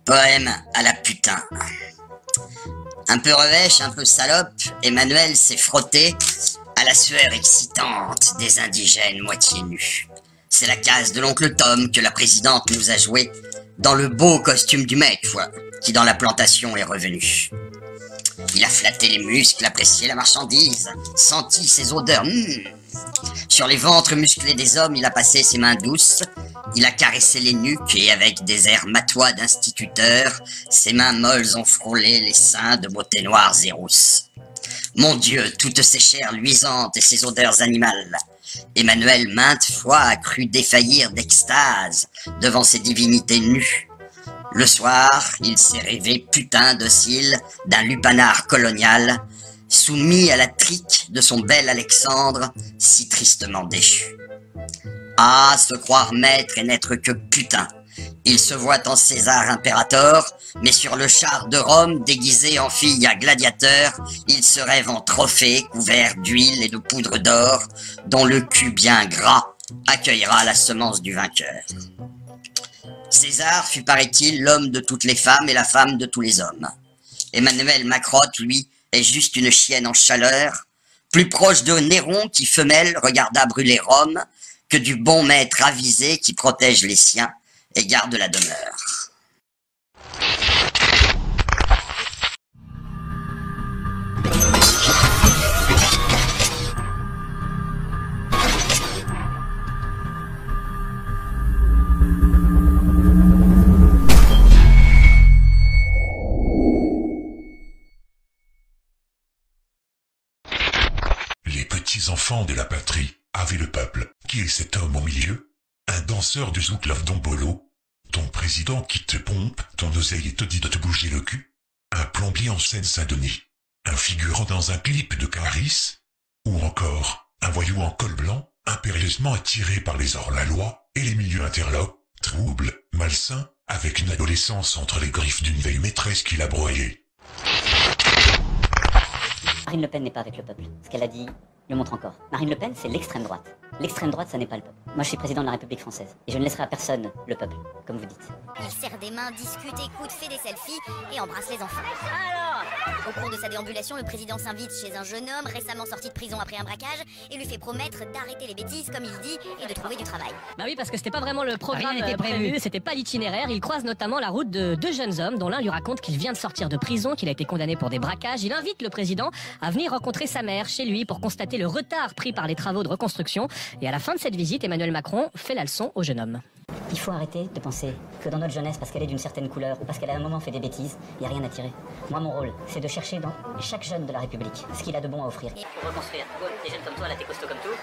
Poème à la putain. Un peu revêche, un peu salope, Emmanuel s'est frotté à la sueur excitante des indigènes moitié nus. C'est la case de l'oncle Tom que la présidente nous a joué dans le beau costume du mec, qui dans la plantation est revenu. Il a flatté les muscles, apprécié la marchandise, senti ses odeurs. Sur les ventres musclés des hommes, il a passé ses mains douces, il a caressé les nuques et avec des airs matois d'instituteur, ses mains molles ont frôlé les seins de beauté noire et rousse. Mon Dieu, toutes ces chairs luisantes et ces odeurs animales. Emmanuel maintes fois a cru défaillir d'extase devant ces divinités nues. Le soir, il s'est rêvé putain docile d'un lupanar colonial, soumis à la trique de son bel Alexandre, si tristement déchu. Ah, se croire maître et n'être que putain. Il se voit en César impérator, mais sur le char de Rome, déguisé en fille à gladiateur, il se rêve en trophée couvert d'huile et de poudre d'or, dont le cul bien gras accueillera la semence du vainqueur. César fut, paraît-il, l'homme de toutes les femmes et la femme de tous les hommes. Emmanuel Macrotte, lui, est juste une chienne en chaleur, plus proche de Néron qui, femelle, regarda brûler Rome, que du bon maître avisé qui protège les siens et garde la demeure. Les petits enfants de la patrie avaient le peuple, qui est cet homme au milieu, un danseur de Zouk Dombolo, ton président qui te pompe, ton oseille et te dit de te bouger le cul, un plombier en Seine-Saint-Denis, un figurant dans un clip de Caris, ou encore un voyou en col blanc, impérieusement attiré par les hors-la-loi et les milieux interlopes, troubles, malsains, avec une adolescence entre les griffes d'une vieille maîtresse qui l'a broyé. Marine Le Pen n'est pas avec le peuple. Ce qu'elle a dit le montre encore. Marine Le Pen, c'est l'extrême droite. L'extrême droite, ça n'est pas le peuple. Moi, je suis président de la République française. Et je ne laisserai à personne le peuple, comme vous dites. Il serre des mains, discute, écoute, fait des selfies et embrasse les enfants. Alors, au cours de sa déambulation, le président s'invite chez un jeune homme récemment sorti de prison après un braquage et lui fait promettre d'arrêter les bêtises, comme il dit, et de trouver du travail. Bah oui, parce que c'était pas vraiment le programme prévu, c'était pas l'itinéraire. Il croise notamment la route de deux jeunes hommes, dont l'un lui raconte qu'il vient de sortir de prison, qu'il a été condamné pour des braquages. Il invite le président à venir rencontrer sa mère chez lui pour constater le retard pris par les travaux de reconstruction. Et à la fin de cette visite, Emmanuel Macron fait la leçon au jeune homme. Il faut arrêter de penser que dans notre jeunesse, parce qu'elle est d'une certaine couleur, ou parce qu'elle a à un moment fait des bêtises, il n'y a rien à tirer. Moi, mon rôle, c'est de chercher dans chaque jeune de la République ce qu'il a de bon à offrir. Et pour reconstruire, des jeunes comme toi, là, t'es costaud comme tout.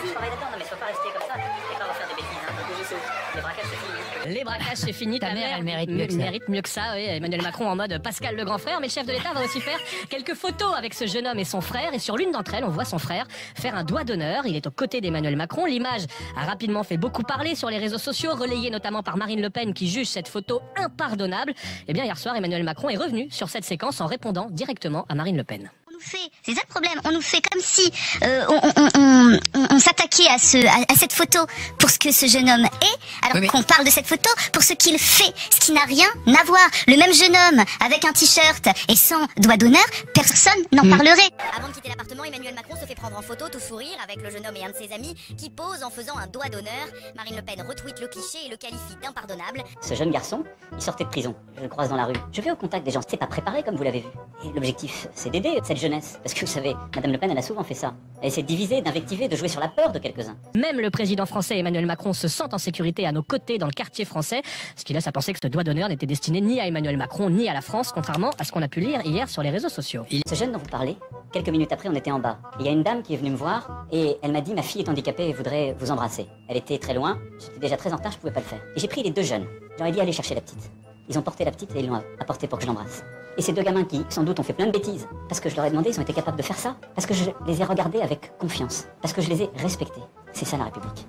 Je travaille là-dedans, non mais sois pas resté comme ça et pas refaire des bêtises. Les braquages, c'est fini. Les braquages, c'est fini. Ta mère, elle mérite mieux que ça. Oui. Emmanuel Macron en mode Pascal le grand frère, mais le chef de l'État va aussi faire quelques photos avec ce jeune homme et son frère. Et sur l'une d'entre elles, on voit son frère faire un doigt d'honneur. Il est aux côtés d'Emmanuel Macron. L'image a rapidement fait beaucoup parler sur les réseaux sociaux, relayée notamment par Marine Le Pen qui juge cette photo impardonnable. Et bien hier soir, Emmanuel Macron est revenu sur cette séquence en répondant directement à Marine Le Pen. C'est ça le problème, on nous fait comme si on s'attaquait à cette photo pour ce que ce jeune homme est, alors qu'on parle de cette photo pour ce qu'il fait, ce qui n'a rien à voir. Le même jeune homme avec un t-shirt et sans doigt d'honneur, personne n'en parlerait. Avant de quitter l'appartement, Emmanuel Macron se fait prendre en photo, tout sourire, avec le jeune homme et un de ses amis qui posent en faisant un doigt d'honneur. Marine Le Pen retweet le cliché et le qualifie d'impardonnable. Ce jeune garçon, il sortait de prison. Je le croise dans la rue. Je vais au contact des gens. C'est pas préparé comme vous l'avez vu. Et l'objectif, c'est d'aider cette jeunesse. Parce que vous savez, Madame Le Pen, elle a souvent fait ça. Elle essaie de diviser, d'invectiver, de jouer sur la peur de quelques-uns. Même le président français Emmanuel Macron se sent en sécurité à nos côtés dans le quartier français, ce qui laisse à penser que ce doigt d'honneur n'était destiné ni à Emmanuel Macron ni à la France, contrairement à ce qu'on a pu lire hier sur les réseaux sociaux. Ce jeune dont vous parlez, quelques minutes après, on était en bas. Il y a une dame qui est venue me voir et elle m'a dit ma fille est handicapée et voudrait vous embrasser. Elle était très loin, j'étais déjà très en retard, je pouvais pas le faire. Et j'ai pris les deux jeunes. J'aurais dit allez chercher la petite. Ils ont porté la petite et ils l'ont apportée pour que je l'embrasse. Et ces deux gamins qui, sans doute, ont fait plein de bêtises, parce que je leur ai demandé, ils ont été capables de faire ça, parce que je les ai regardés avec confiance, parce que je les ai respectés. C'est ça la République.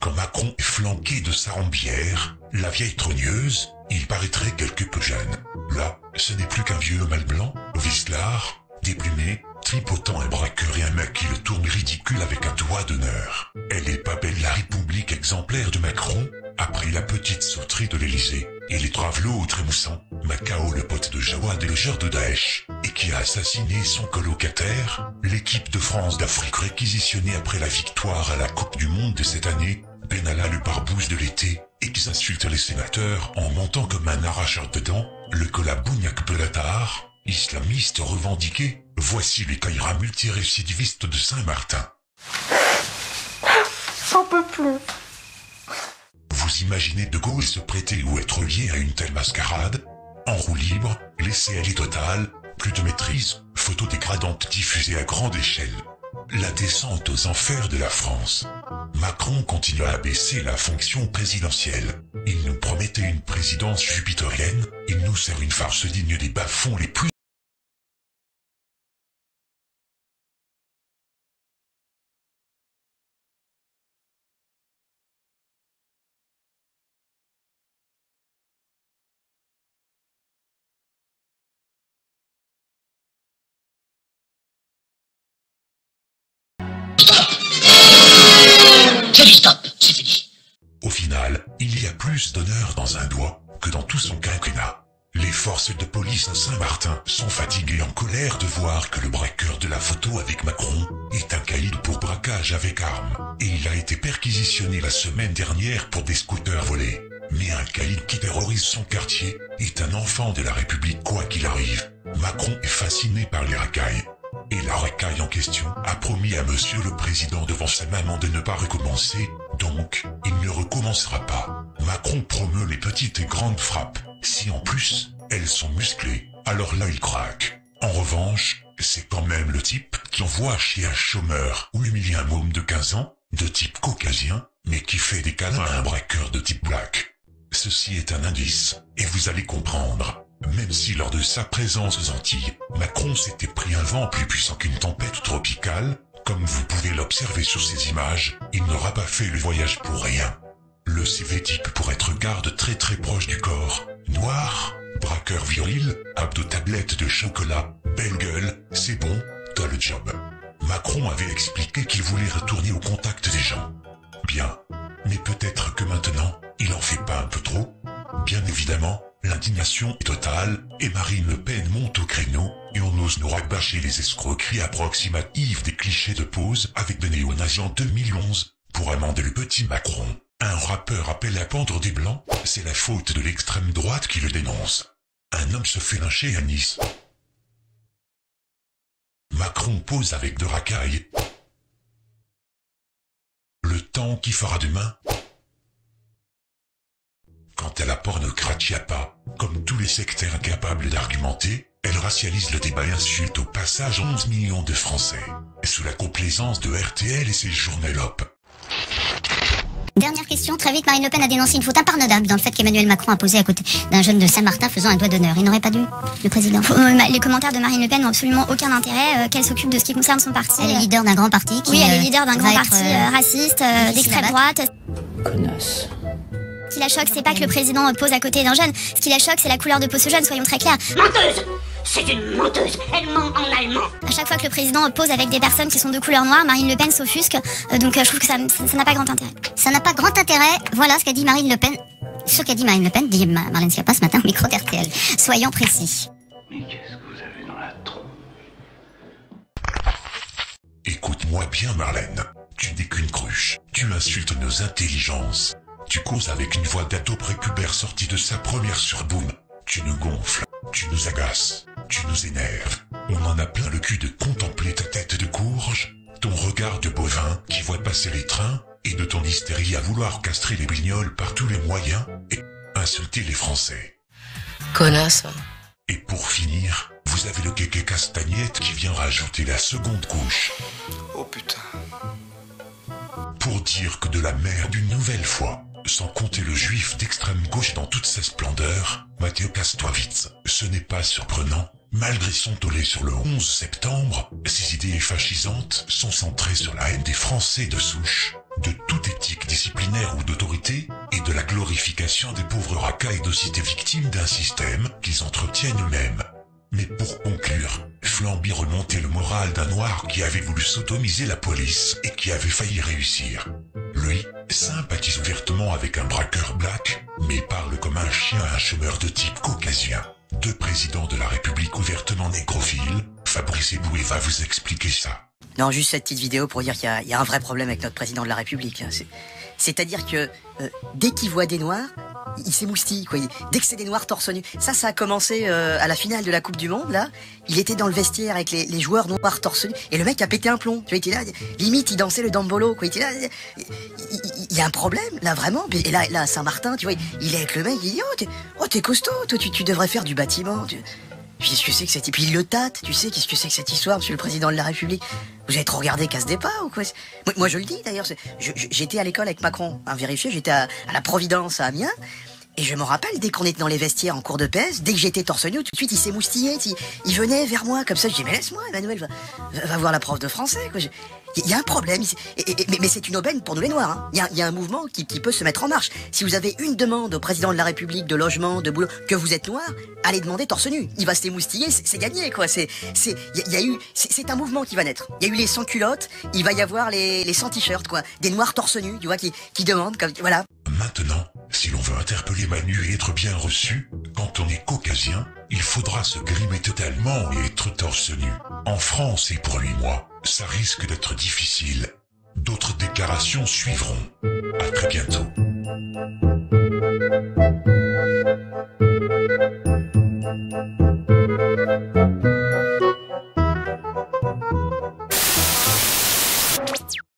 Quand Macron est flanqué de sa rambière, la vieille trogneuse, il paraîtrait quelque peu jeune. Là, ce n'est plus qu'un vieux mâle blanc, vicelard, déplumé, tripotant un braqueur et un mec qui le tourne ridicule avec un doigt d'honneur. Elle est pas belle la République exemplaire de Macron, après la petite sauterie de l'Élysée, et les travelots trémoussants, Macao le pote de Jawad et le genre de Daesh, et qui a assassiné son colocataire, l'équipe de France d'Afrique réquisitionnée après la victoire à la Coupe du Monde de cette année, Benalla le barbouze de l'été, et qui s'insulte les sénateurs en montant comme un arracheur de dents, le Colabougnac Bellatar, islamiste revendiqué, voici les Caïras multirécidivistes de Saint-Martin. J'en peux plus. Vous imaginez De Gaulle se prêter ou être lié à une telle mascarade? En roue libre, laissez aller totale, plus de maîtrise, photos dégradantes diffusées à grande échelle. La descente aux enfers de la France. Macron continue à abaisser la fonction présidentielle. Il nous promettait une présidence jupitérienne, il nous sert une farce digne des bas-fonds les plus... C'est du stop, c'est fini. Au final, il y a plus d'honneur dans un doigt que dans tout son quinquennat. Les forces de police à Saint-Martin sont fatiguées en colère de voir que le braqueur de la photo avec Macron est un caïd pour braquage avec arme, et il a été perquisitionné la semaine dernière pour des scooters volés. Mais un caïd qui terrorise son quartier est un enfant de la République quoi qu'il arrive. Macron est fasciné par les racailles. Et la racaille en question a promis à monsieur le président devant sa maman de ne pas recommencer, donc, il ne recommencera pas. Macron promeut les petites et grandes frappes. Si en plus, elles sont musclées, alors là il craque. En revanche, c'est quand même le type qui envoie chier un chômeur ou humilie un môme de 15 ans, de type caucasien, mais qui fait des câlins à un braqueur de type black. Ceci est un indice, et vous allez comprendre. Même si lors de sa présence aux Antilles, Macron s'était pris un vent plus puissant qu'une tempête tropicale, comme vous pouvez l'observer sur ces images, il n'aura pas fait le voyage pour rien. Le CV type pour être garde très proche du corps, noir, braqueur viril, abdos tablette de chocolat, belle gueule, c'est bon, t'as le job. Macron avait expliqué qu'il voulait retourner au contact des gens. Bien, mais peut-être que maintenant, il en fait pas un peu trop? Bien évidemment, l'indignation est totale, et Marine Le Pen monte au créneau, et on ose nous rabâcher les escroqueries approximatives des clichés de pose avec des néo-nazis en 2011, pour amender le petit Macron. Un rappeur appelle à pendre des blancs, c'est la faute de l'extrême droite qui le dénonce. Un homme se fait lyncher à Nice. Macron pose avec de racailles. Le temps qui fera demain. Quant à la pornocratie à pas, comme tous les sectaires incapables d'argumenter, elle racialise le débat et insulte au passage 11 millions de Français, sous la complaisance de RTL et ses journalopes. Dernière question, très vite, Marine Le Pen a dénoncé une faute impardonnable dans le fait qu'Emmanuel Macron a posé à côté d'un jeune de Saint-Martin faisant un doigt d'honneur. Il n'aurait pas dû, le président. Les commentaires de Marine Le Pen n'ont absolument aucun intérêt, qu'elle s'occupe de ce qui concerne son parti. Elle est leader d'un grand parti qui... Oui, elle est leader d'un grand parti raciste, d'extrême droite. Connasse. Ce qui la choque, c'est pas que le président pose à côté d'un jeune. Ce qui la choque, c'est la couleur de peau ce jeune, soyons très clairs. Menteuse! C'est une menteuse! Elle ment en allemand! À chaque fois que le président pose avec des personnes qui sont de couleur noire, Marine Le Pen s'offusque. Donc je trouve que ça n'a pas grand intérêt. Ça n'a pas grand intérêt. Voilà ce qu'a dit Marine Le Pen. Ce qu'a dit Marine Le Pen, dit Marlène Schiappa ce matin au micro d'RTL. Soyons précis. Mais qu'est-ce que vous avez dans la tronche? Écoute-moi bien Marlène, tu n'es qu'une cruche, tu insultes nos intelligences. Tu causes avec une voix d'ado prépubère sortie de sa première surboom. Tu nous gonfles, tu nous agaces, tu nous énerves. On en a plein le cul de contempler ta tête de courge, ton regard de bovin qui voit passer les trains, et de ton hystérie à vouloir castrer les bignoles par tous les moyens, et insulter les Français. Connasse. Et pour finir, vous avez le kéké castagnette qui vient rajouter la seconde couche. Oh putain. Pour dire que de la merde une nouvelle fois. Sans compter le juif d'extrême gauche dans toute sa splendeur, Mathieu Kassovitz. Ce n'est pas surprenant, malgré son tollé sur le 11 septembre, ses idées fascisantes sont centrées sur la haine des Français de souche, de toute éthique disciplinaire ou d'autorité, et de la glorification des pauvres racailles de cité victimes d'un système qu'ils entretiennent eux-mêmes. Mais pour conclure, Flamby remontait le moral d'un noir qui avait voulu sodomiser la police et qui avait failli réussir. Lui sympathise ouvertement avec un braqueur black, mais parle comme un chien à un chômeur de type caucasien. Deux présidents de la République ouvertement négrophiles, Fabrice Eboué va vous expliquer ça. Non, juste cette petite vidéo pour dire qu'il y a un vrai problème avec notre président de la République. Là. C'est-à-dire que dès qu'il voit des noirs, il s'émoustille, quoi. Dès que c'est des noirs torse nu. Ça a commencé à la finale de la Coupe du Monde, là. Il était dans le vestiaire avec les joueurs noirs torse nu. Et le mec a pété un plomb. Tu vois, il était là, limite, il dansait le dambolo, quoi. Il était là. Il y a un problème, là, vraiment. Et là, à Saint-Martin, tu vois, il est avec le mec, il dit, t'es costaud, toi, tu devrais faire du bâtiment. Puis qu'est-ce que c'est que cette... Puis il le tâte, tu sais, qu'est-ce que c'est que cette histoire, monsieur le président de la République? Vous avez trop regardé Casse Départ ou quoi? Moi, je le dis, d'ailleurs, j'étais à l'école avec Macron, hein, vérifiez, j'étais à la Providence, à Amiens, et je me rappelle, dès qu'on était dans les vestiaires en cours de PS, dès que j'étais torse nu, tout de suite, il s'émoustillait, il venait vers moi, comme ça, je dis, mais laisse-moi, Emmanuel, va voir la prof de français, quoi. Il y a un problème, mais c'est une aubaine pour nous les Noirs. Hein. Il y a un mouvement qui peut se mettre en marche. Si vous avez une demande au président de la République de logement, de boulot, que vous êtes noir, allez demander torse nu. Il va se l'émoustiller, c'est gagné, quoi. C'est un mouvement qui va naître. Il y a eu les sans culottes, il va y avoir les sans t-shirts, quoi. Des noirs torse nu, tu vois, qui demandent, comme voilà. Maintenant, si l'on veut interpeller Manu et être bien reçu, quand on est caucasien, il faudra se grimer totalement et être torse nu. En France et pour 8 mois, ça risque d'être difficile. D'autres déclarations suivront. À très bientôt.